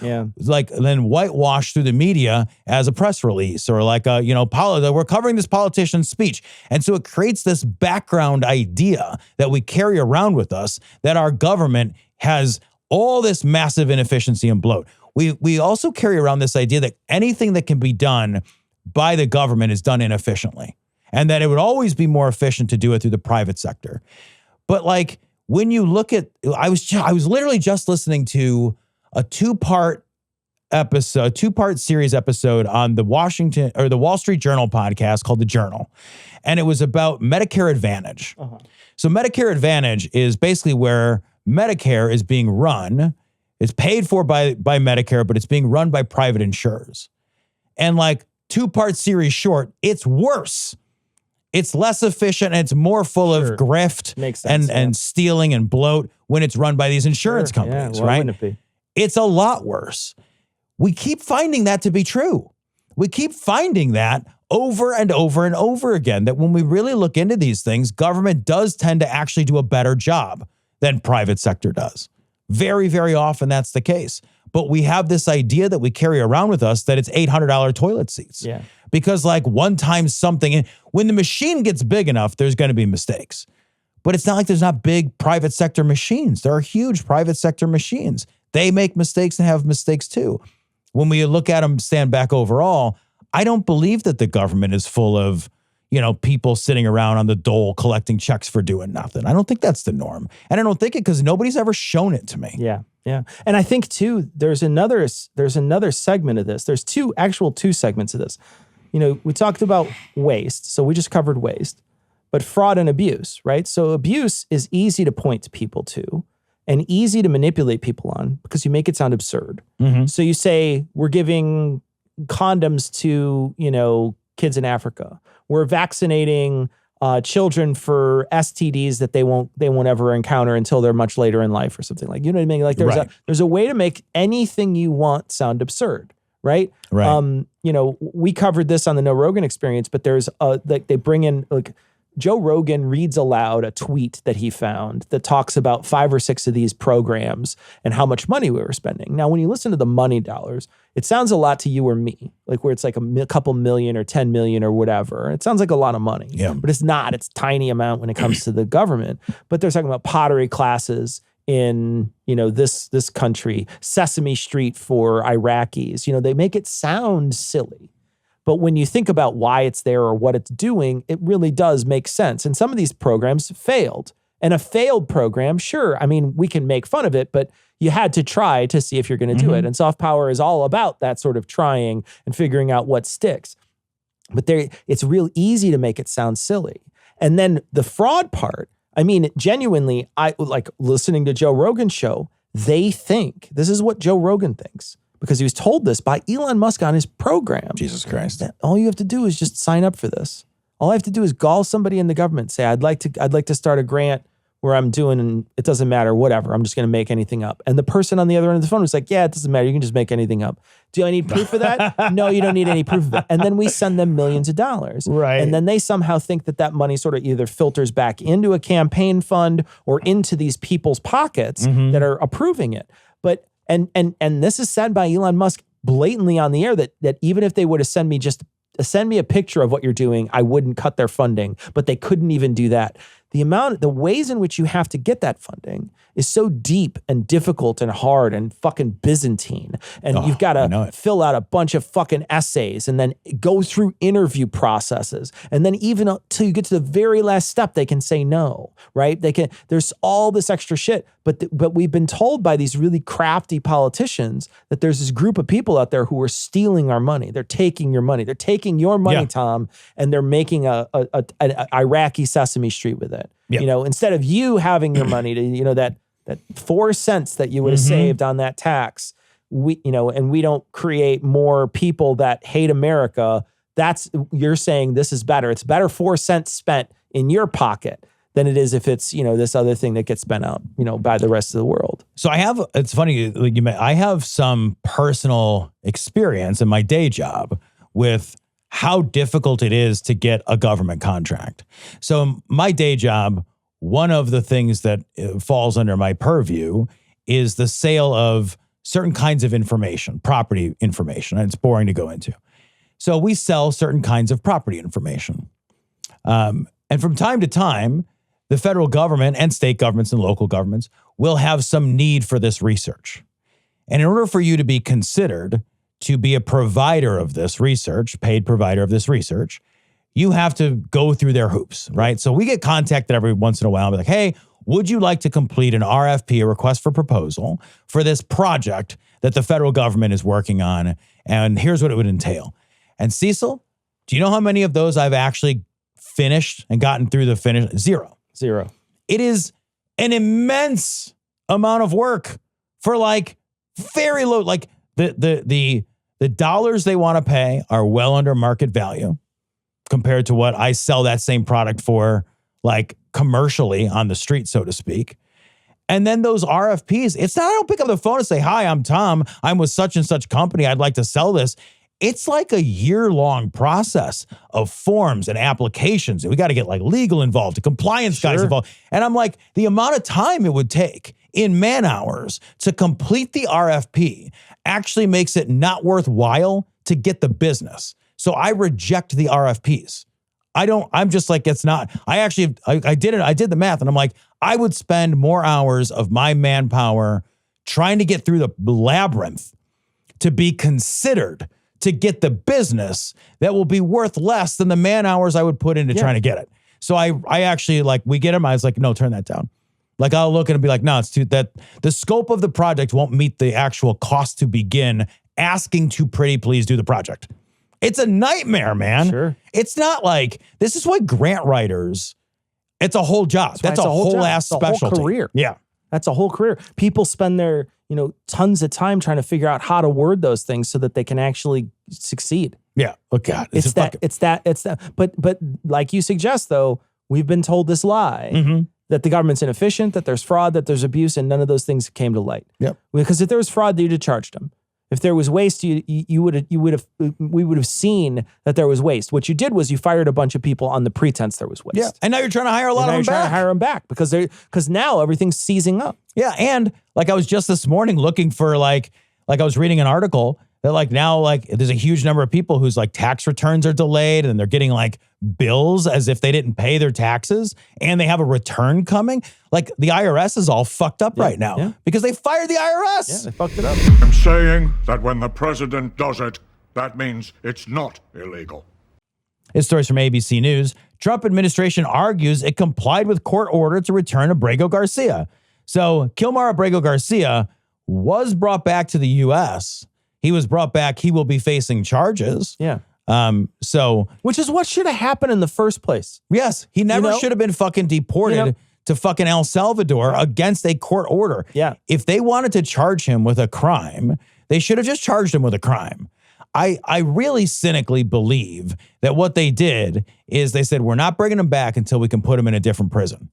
then whitewashed through the media as a press release or like we're covering this politician's speech. And so it creates this background idea that we carry around with us that our government has all this massive inefficiency and bloat. We also carry around this idea that anything that can be done by the government is done inefficiently, and that it would always be more efficient to do it through the private sector. But like, when you look at, I was literally just listening to a two-part series episode on the Wall Street Journal podcast called The Journal. And it was about Medicare Advantage. So Medicare Advantage is basically where Medicare is being run. It's paid for by Medicare, but it's being run by private insurers. And like, two-part series short, it's worse. It's less efficient and it's more full of grift and stealing and bloat when it's run by these insurance companies, right? Wouldn't it be? It's a lot worse. We keep finding that to be true. We keep finding that over and over and over again, that when we really look into these things, government does tend to actually do a better job than private sector does. Very, very often that's the case. But we have this idea that we carry around with us that it's $800 toilet seats. Yeah. Because like one time something, when the machine gets big enough, there's going to be mistakes. But it's not like there's not big private sector machines. There are huge private sector machines. They make mistakes and have mistakes too. When we look at them stand back overall, I don't believe that the government is full of, people sitting around on the dole collecting checks for doing nothing. I don't think that's the norm. And I don't think it because nobody's ever shown it to me. Yeah. Yeah. And I think too, there's another segment of this. There's two segments of this. We talked about waste. So we just covered waste, but fraud and abuse, right? So abuse is easy to point to people to and easy to manipulate people on because you make it sound absurd. So you say, we're giving condoms to, kids in Africa. We're vaccinating children for STDs that they won't ever encounter until they're much later in life or something like, you know what I mean? Like there's a way to make anything you want sound absurd. Right. We covered this on the No Rogan Experience, but there's they bring in Joe Rogan reads aloud a tweet that he found that talks about 5 or 6 of these programs and how much money we were spending. Now, when you listen to the money dollars, it sounds a lot to you or me, like where it's like a couple million or 10 million or whatever. It sounds like a lot of money, but it's not. It's a tiny amount when it comes to the government. But they're talking about pottery classes in, this country, Sesame Street for Iraqis. They make it sound silly. But when you think about why it's there or what it's doing, it really does make sense. And some of these programs failed. And a failed program, sure, I mean, we can make fun of it, but you had to try to see if you're going to do it. And soft power is all about that sort of trying and figuring out what sticks. But it's real easy to make it sound silly. And then the fraud part, I mean, genuinely, I like listening to Joe Rogan's show. they think, this is what Joe Rogan thinks, because he was told this by Elon Musk on his program. Jesus Christ. That all you have to do is just sign up for this. All I have to do is call somebody in the government, say, I'd like to start a grant where I'm doing, and it doesn't matter, whatever. I'm just going to make anything up. And the person on the other end of the phone was like, yeah, it doesn't matter. You can just make anything up. Do I need proof of that? No, you don't need any proof of it. And then we send them millions of dollars. Right. And then they somehow think that money sort of either filters back into a campaign fund or into these people's pockets that are approving it. But, and this is said by Elon Musk blatantly on the air, that even if they were to send me a picture of what you're doing, I wouldn't cut their funding, but they couldn't even do that. The ways in which you have to get that funding is so deep and difficult and hard and fucking Byzantine. And you've got to fill out a bunch of fucking essays and then go through interview processes. And then even until you get to the very last step, they can say no, right? There's all this extra shit. But we've been told by these really crafty politicians that there's this group of people out there who are stealing our money. They're taking your money. They're taking your money, Tom, and they're making an Iraqi Sesame Street with it. Yep. You know, instead of you having your money to, you know, that 4 cents that you would have saved on that tax, and we don't create more people that hate America. You're saying this is better. It's better 4 cents spent in your pocket than it is if it's, you know, this other thing that gets spent out, you know, by the rest of the world. So it's funny, I have some personal experience in my day job with how difficult it is to get a government contract. So my day job, one of the things that falls under my purview is the sale of certain kinds of information, property information, and it's boring to go into. So we sell certain kinds of property information. And from time to time, the federal government and state governments and local governments will have some need for this research. And in order for you to be considered to be a provider of this research, paid provider of this research, you have to go through their hoops, right? So we get contacted every once in a while and be like, hey, would you like to complete an RFP, a request for proposal, for this project that the federal government is working on? And here's what it would entail. And Cecil, do you know how many of those I've actually finished and gotten through the finish? Zero. It is an immense amount of work for like very low, like the dollars they want to pay are well under market value compared to what I sell that same product for, like commercially on the street, so to speak. And then those RFPs, it's not, I don't pick up the phone and say, hi, I'm Tom. I'm with such and such company. I'd like to sell this. It's like a year-long process of forms and applications. And we got to get like legal involved, the compliance guys involved. And I'm like, the amount of time it would take in man hours to complete the RFP actually makes it not worthwhile to get the business. So I reject the RFPs. I'm just like, it's not, I did the math and I'm like, I would spend more hours of my manpower trying to get through the labyrinth to be considered to get the business that will be worth less than the man hours I would put into trying to get it. So I actually, like, we get them. I was like, no, turn that down. Like, I'll look and be like, no, it's too, that the scope of the project won't meet the actual cost to begin asking to pretty please do the project. It's a nightmare, man. Sure. It's not like, this is why grant writers, it's a whole job. That's a whole ass specialty. A whole career. Yeah. That's a whole career. People spend their, tons of time trying to figure out how to word those things so that they can actually succeed. Yeah. Oh God. It's that. But like you suggest though, we've been told this lie that the government's inefficient, that there's fraud, that there's abuse, and none of those things came to light. Yep. Because if there was fraud, you'd have charged them. If there was waste, we would have seen that there was waste. What you did was you fired a bunch of people on the pretense there was waste. Yeah. And now you're trying to hire a lot of them back. Trying to hire them back because now everything's seizing up. Yeah. And like I was just this morning looking for like I was reading an article that like now like there's a huge number of people whose like tax returns are delayed and they're getting like bills as if they didn't pay their taxes and they have a return coming. Like the IRS is all fucked up right now because they fired the IRS. Yeah, they fucked it up. I'm saying that when the president does it, that means it's not illegal. This story's from ABC News. Trump administration argues it complied with court order to return Abrego Garcia. So Kilmar Abrego Garcia was brought back to the U.S. He was brought back. He will be facing charges. Yeah. So which is what should have happened in the first place. Yes. He never should have been fucking deported to fucking El Salvador against a court order. Yeah. If they wanted to charge him with a crime, they should have just charged him with a crime. I really cynically believe that what they did is they said, we're not bringing him back until we can put him in a different prison.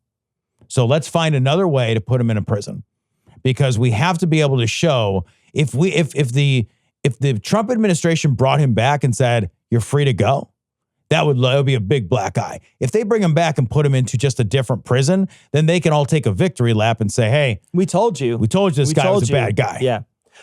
So let's find another way to put him in a prison, because we have to be able to show if the Trump administration brought him back and said, you're free to go, that would be a big black eye. If they bring him back and put him into just a different prison, then they can all take a victory lap and say, hey, we told you this guy was a bad guy. Yeah.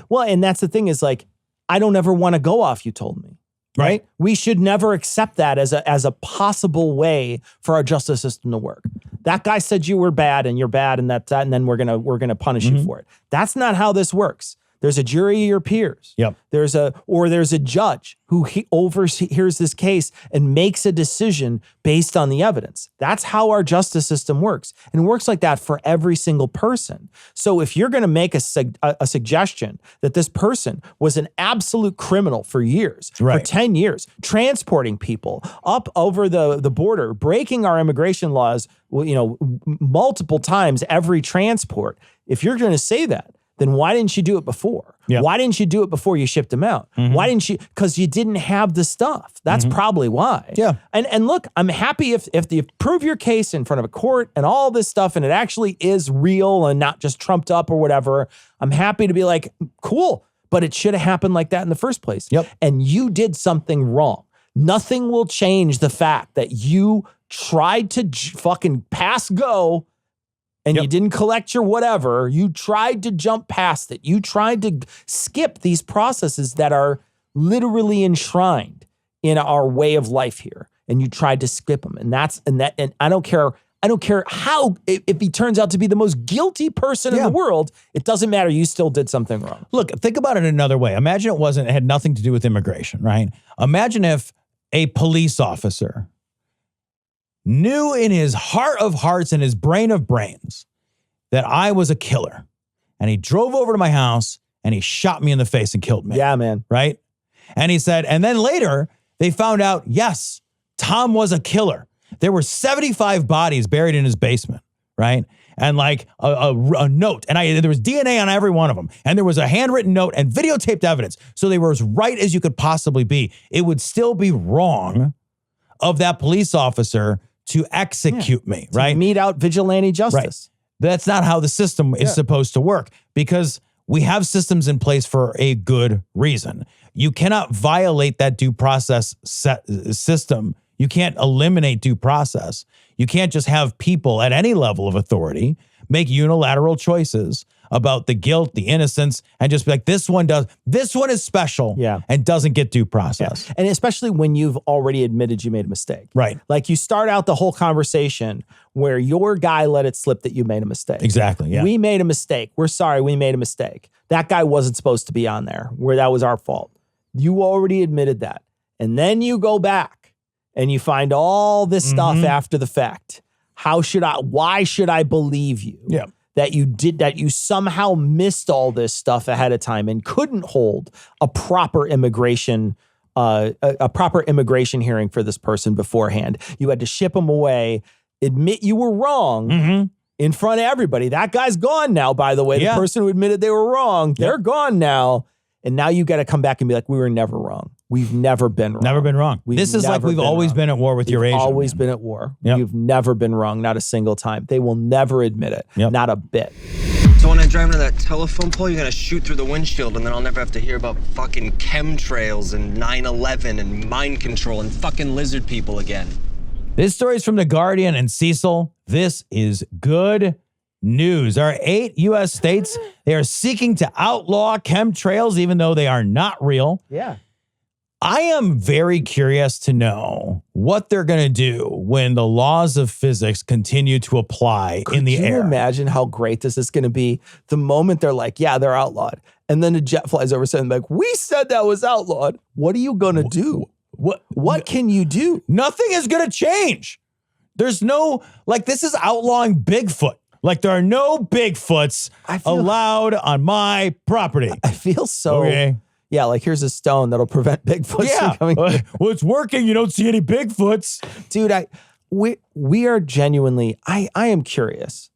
Well, and that's the thing is like, I don't ever want to go off, you told me. Right? We should never accept that as a possible way for our justice system to work. That guy said you were bad and you're bad and that's that, and then we're gonna punish you for it. That's not how this works. There's a jury of your peers. Yep. There's a judge who overhears this case and makes a decision based on the evidence. That's how our justice system works. And it works like that for every single person. So if you're going to make a suggestion that this person was an absolute criminal for years, for 10 years, transporting people up over the border, breaking our immigration laws, multiple times every transport, if you're going to say that, then why didn't you do it before? Yep. Why didn't you do it before you shipped them out? Why didn't you? Because you didn't have the stuff. That's probably why. Yeah. And look, I'm happy if you prove your case in front of a court and all this stuff and it actually is real and not just trumped up or whatever. I'm happy to be like, cool, but it should have happened like that in the first place. Yep. And you did something wrong. Nothing will change the fact that you tried to fucking pass go and you didn't collect your whatever. You tried to jump past it. You tried to skip these processes that are literally enshrined in our way of life here. And you tried to skip them. And I don't care how, if he turns out to be the most guilty person in the world, it doesn't matter. You still did something wrong. Look, think about it another way. Imagine it had nothing to do with immigration, right? Imagine if a police officer knew in his heart of hearts and his brain of brains that I was a killer. And he drove over to my house and he shot me in the face and killed me. Yeah, man. Right? And he said, and then later they found out, yes, Tom was a killer. There were 75 bodies buried in his basement, right? And like a note. And there was DNA on every one of them. And there was a handwritten note and videotaped evidence. So they were as right as you could possibly be. It would still be wrong of that police officer to execute me, right? To mete out vigilante justice. Right. That's not how the system is supposed to work, because we have systems in place for a good reason. You cannot violate that due process system. You can't eliminate due process. You can't just have people at any level of authority make unilateral choices about the guilt, the innocence, and just be like, this one is special and doesn't get due process. Yeah. And especially when you've already admitted you made a mistake. Right. Like you start out the whole conversation where your guy let it slip that you made a mistake. Exactly, yeah. We made a mistake. We're sorry, we made a mistake. That guy wasn't supposed to be on there, where that was our fault. You already admitted that. And then you go back and you find all this stuff after the fact. Why should I believe you? Yeah. That you somehow missed all this stuff ahead of time and couldn't hold a proper immigration hearing for this person beforehand. You had to ship them away, admit you were wrong in front of everybody. That guy's gone now, by the way. The person who admitted they were wrong, they're gone now. And now you got to come back and be like, we were never wrong. We've never been wrong. Never been wrong. This is like we've always been at war with Eurasia. Always been at war. Yep. You've never been wrong, not a single time. They will never admit it, not a bit. So when I drive into that telephone pole, you're going to shoot through the windshield, and then I'll never have to hear about fucking chemtrails and 9/11 and mind control and fucking lizard people again. This story is from The Guardian and Cecil. This is good news. There are 8 U.S. states. They are seeking to outlaw chemtrails, even though they are not real. Yeah. I am very curious to know what they're going to do when the laws of physics continue to apply in the air. Can you imagine how great this is going to be? The moment they're like, yeah, they're outlawed. And then a jet flies over saying like, we said that was outlawed. What are you going to do? What can you do? Nothing is going to change. There's no, like, this is outlawing Bigfoot. Like, there are no Bigfoots allowed on my property. I feel so... Okay. Yeah, like here's a stone that'll prevent Bigfoots from coming. Well, it's working. You don't see any Bigfoots. Dude, we are genuinely, I am curious.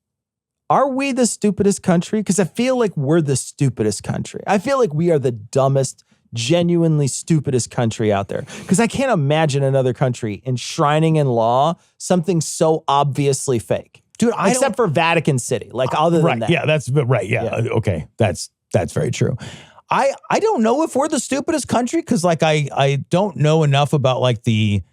Are we the stupidest country? Because I feel like we're the stupidest country. I feel like we are the dumbest, genuinely stupidest country out there. Because I can't imagine another country enshrining in law something so obviously fake. Dude, except for Vatican City. Like other than that. Yeah, that's right. Yeah. Okay. That's very true. I don't know if we're the stupidest country because like I don't know enough about like the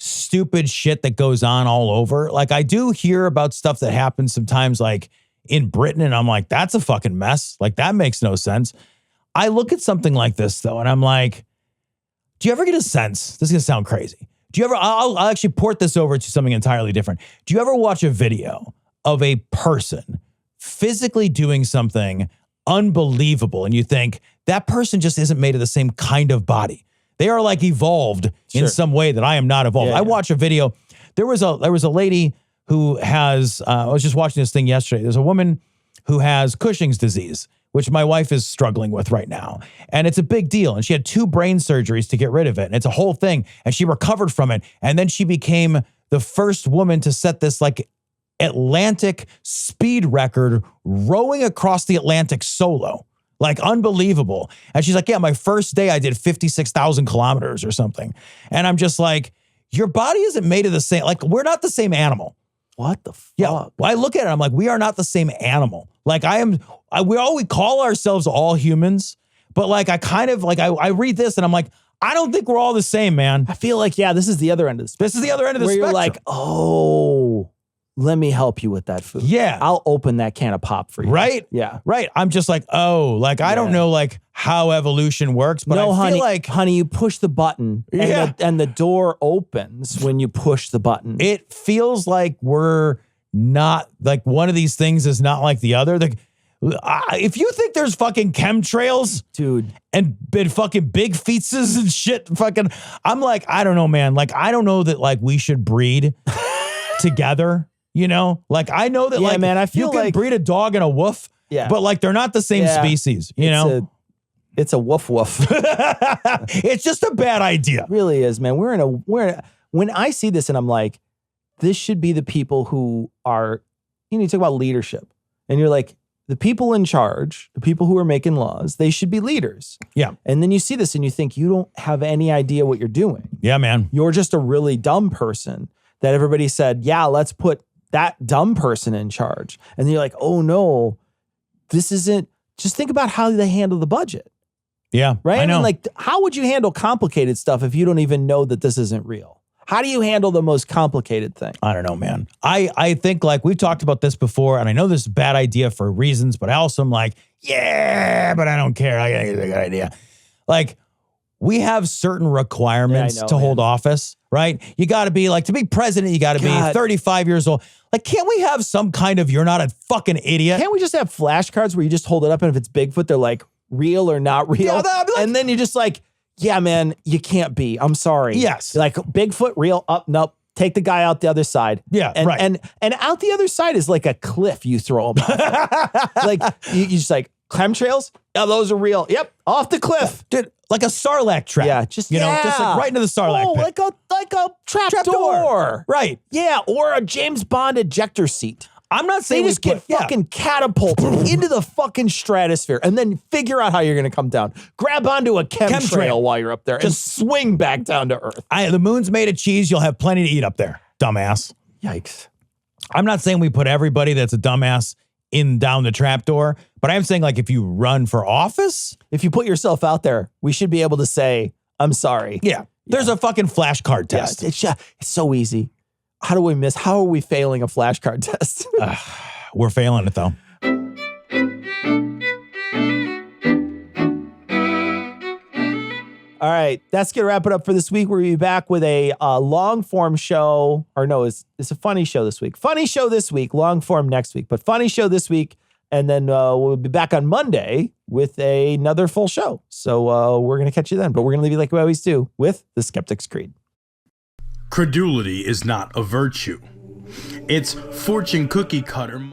stupid shit that goes on all over. Like I do hear about stuff that happens sometimes like in Britain and I'm like, that's a fucking mess. Like that makes no sense. I look at something like this though and I'm like, do you ever get a sense? This is gonna sound crazy. Do you ever, I'll actually port this over to something entirely different. Do you ever watch a video of a person physically doing something unbelievable and you think that person just isn't made of the same kind of body? They are like evolved in some way that I am not evolved. I watch a video. There was a lady who has, I was just watching this thing yesterday. There's a woman who has Cushing's disease, which my wife is struggling with right now. And it's a big deal. And she had 2 brain surgeries to get rid of it. And it's a whole thing. And she recovered from it. And then she became the first woman to set this like Atlantic speed record rowing across the Atlantic solo. Like unbelievable. And she's like, yeah, my first day I did 56,000 kilometers or something. And I'm just like, your body isn't made of the same, like we're not the same animal. What the fuck? Yeah. Well, I look at it, I'm like, we are not the same animal. Like we call ourselves all humans, but like I kind of like, I read this and I'm like, I don't think we're all the same, man. I feel like, yeah, this is the other end of the spectrum. This is the other end of the spectrum. Where you're like, oh, let me help you with that food. Yeah. I'll open that can of pop for you. Right? Yeah. Right. I'm just like, oh, like, I don't know like how evolution works, but no, I feel like, honey, you push the button and the door opens when you push the button. It feels like we're not like one of these things is not like the other. If you think there's fucking chemtrails, dude, and fucking big fetuses and shit, fucking, I'm like, I don't know, man. Like, I don't know that like we should breed together. You know, like I know that, like, man, I feel you can breed a dog and a wolf, but like they're not the same species. You know, it's a woof woof. It's just a bad idea. It really is, man. When I see this and I'm like, this should be the people who are, you talk about leadership, and you're like, the people in charge, the people who are making laws, they should be leaders. Yeah. And then you see this and you think you don't have any idea what you're doing. Yeah, man. You're just a really dumb person that everybody said, yeah, let's put that dumb person in charge. And then you're like, oh no, this isn't, just think about how they handle the budget. Yeah. Right? I know. mean, like, how would you handle complicated stuff if you don't even know that this isn't real? How do you handle the most complicated thing? I don't know, man. I think like we've talked about this before, and I know this is a bad idea for reasons, but I also am like, yeah, but I don't care. I think it's a good idea. Like, we have certain requirements to hold office, right? You got to be like, to be president, you got to be 35 years old. Like, can't we have some kind of, you're not a fucking idiot? Can't we just have flashcards where you just hold it up and if it's Bigfoot, they're like, real or not real? Yeah, like, and then you're just like, yeah, man, you can't be. I'm sorry. Yes. Like, Bigfoot, real, up, nope. Take the guy out the other side. Yeah, and, right. And out the other side is like a cliff you throw them off. Like, you just like, chemtrails? Yeah, those are real. Yep, off the cliff. Dude, like a sarlacc trap. Yeah, just just like right into the sarlacc pit. like a trap door. Right. Yeah, or a James Bond ejector seat. I'm not saying they just get fucking catapulted into the fucking stratosphere and then figure out how you're going to come down. Grab onto a chemtrail while you're up there and swing back down to Earth. The moon's made of cheese. You'll have plenty to eat up there. Dumbass. Yikes. I'm not saying we put everybody that's a dumbass down the trapdoor, but I'm saying like if you run for office, if you put yourself out there, we should be able to say, I'm sorry. Yeah. There's a fucking flashcard test. It's so easy. How are we failing a flashcard test? We're failing it though. All right, that's going to wrap it up for this week. We'll be back with a long form show. Or no, it's a funny show this week. Funny show this week, long form next week. But funny show this week. And then we'll be back on Monday with another full show. So we're going to catch you then. But we're going to leave you like we always do with the Skeptic's Creed. Credulity is not a virtue. It's fortune cookie cutter.